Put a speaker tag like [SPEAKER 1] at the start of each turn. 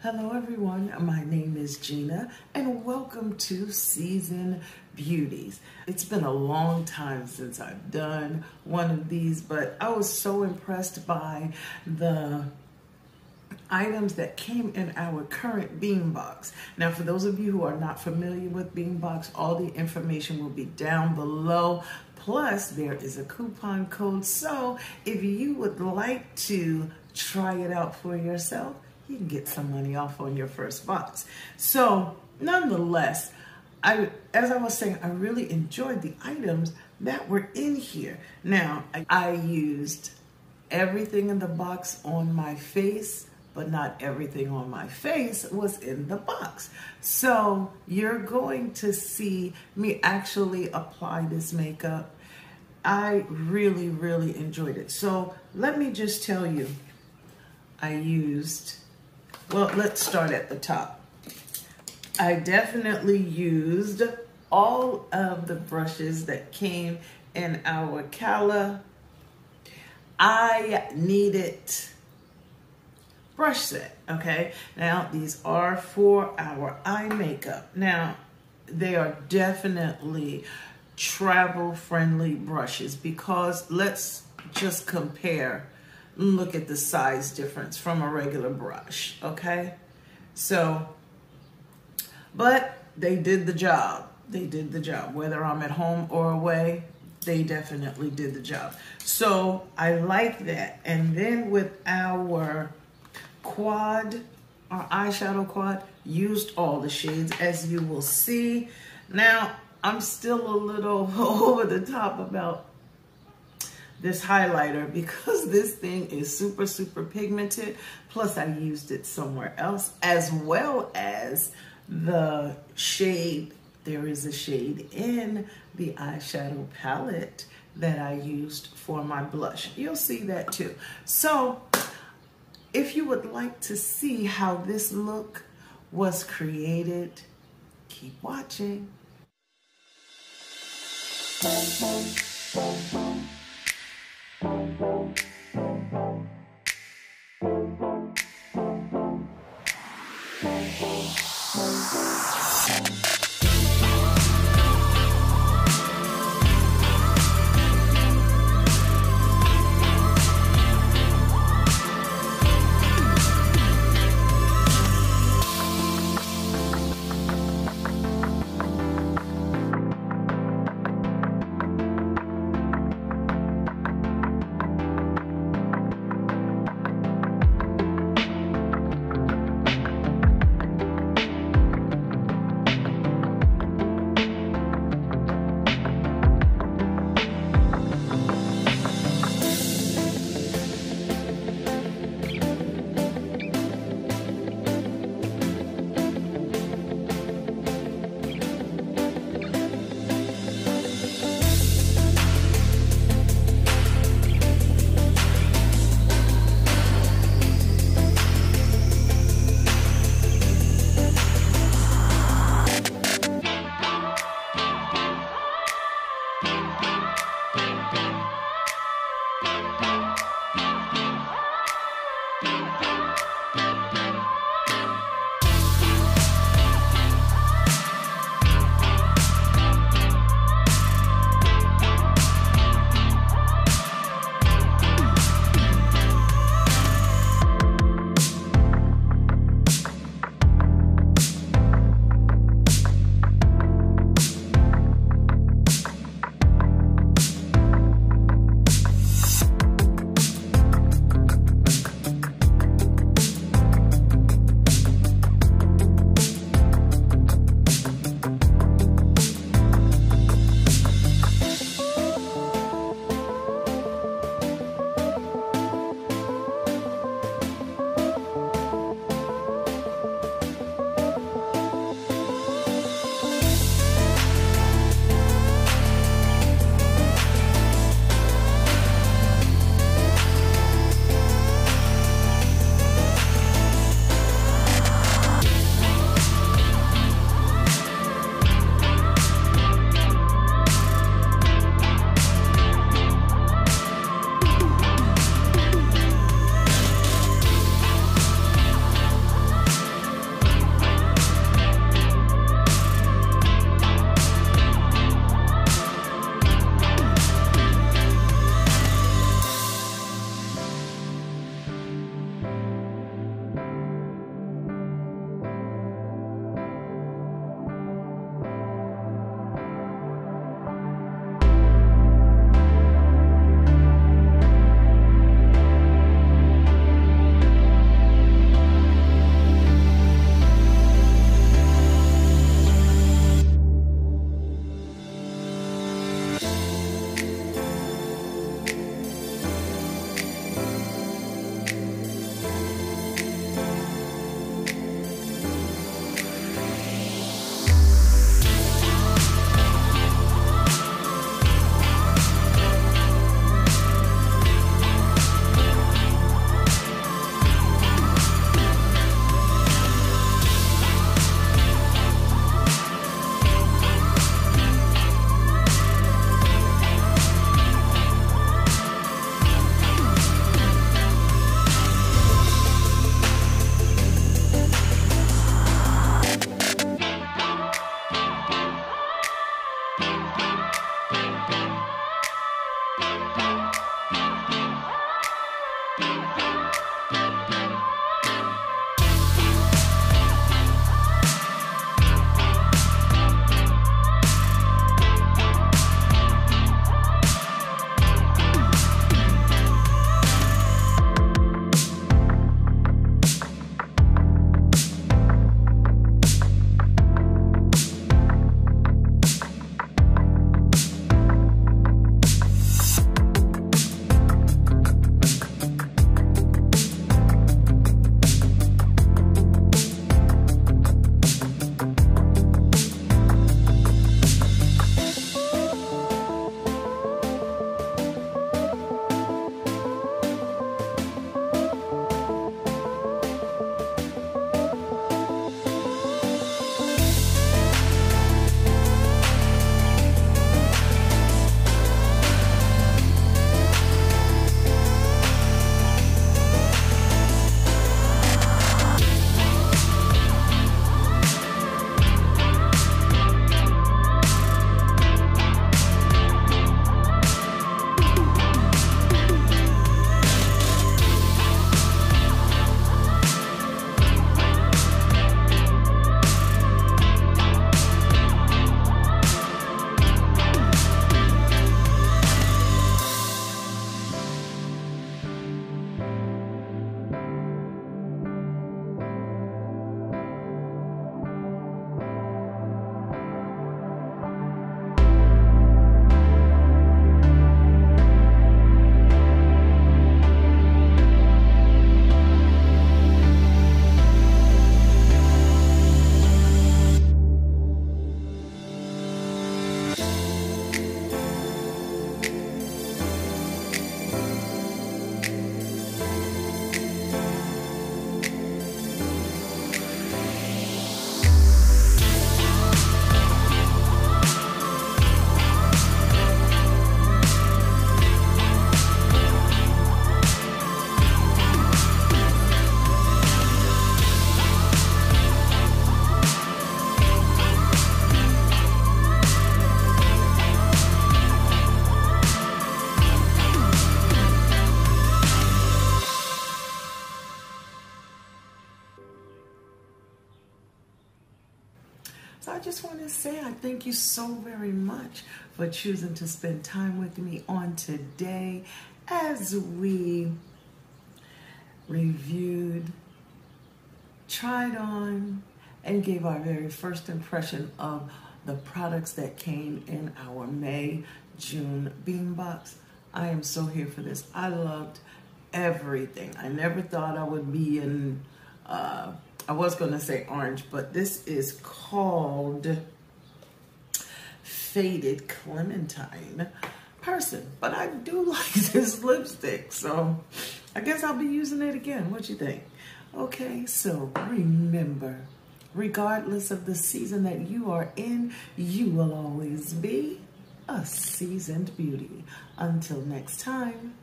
[SPEAKER 1] Hello everyone, my name is Gina and welcome to Seasoned Beauties. It's been a long time since I've done one of these, but I was so impressed by the items that came in our current Beem Box. Now, for those of you who are not familiar with Beem Box, all the information will be down below. Plus, there is a coupon code, so if you would like to try it out for yourself, you can get some money off on your first box. So, nonetheless, as I was saying, I really enjoyed the items that were in here. Now, I used everything in the box on my face, but not everything on my face was in the box. So you're going to see me actually apply this makeup. I really, really enjoyed it. So let me just tell you, I used, well, let's start at the top. I definitely used all of the brushes that came in our Cala I needed brush set, okay? Now, these are for our eye makeup. Now, they are definitely travel-friendly brushes because let's just compare. Look at the size difference from a regular brush, okay? So, but they did the job. They did the job. Whether I'm at home or away, they definitely did the job. So I like that. And then with our quad, our eyeshadow quad, used all the shades as you will see. Now, I'm still a little over the top about this highlighter because this thing is super, super pigmented. Plus I used it somewhere else, as well as the shade. There is a shade in the eyeshadow palette that I used for my blush. You'll see that too. So if you would like to see how this look was created, keep watching. So I just want to say I thank you so very much for choosing to spend time with me on today as we reviewed, tried on, and gave our very first impression of the products that came in our May-June Beem Box. I am so here for this. I loved everything. I never thought I would be in, I was going to say orange, but this is called Faded Clementine Person. But I do like this lipstick, so I guess I'll be using it again. What you think? Okay, so remember, regardless of the season that you are in, you will always be a seasoned beauty. Until next time.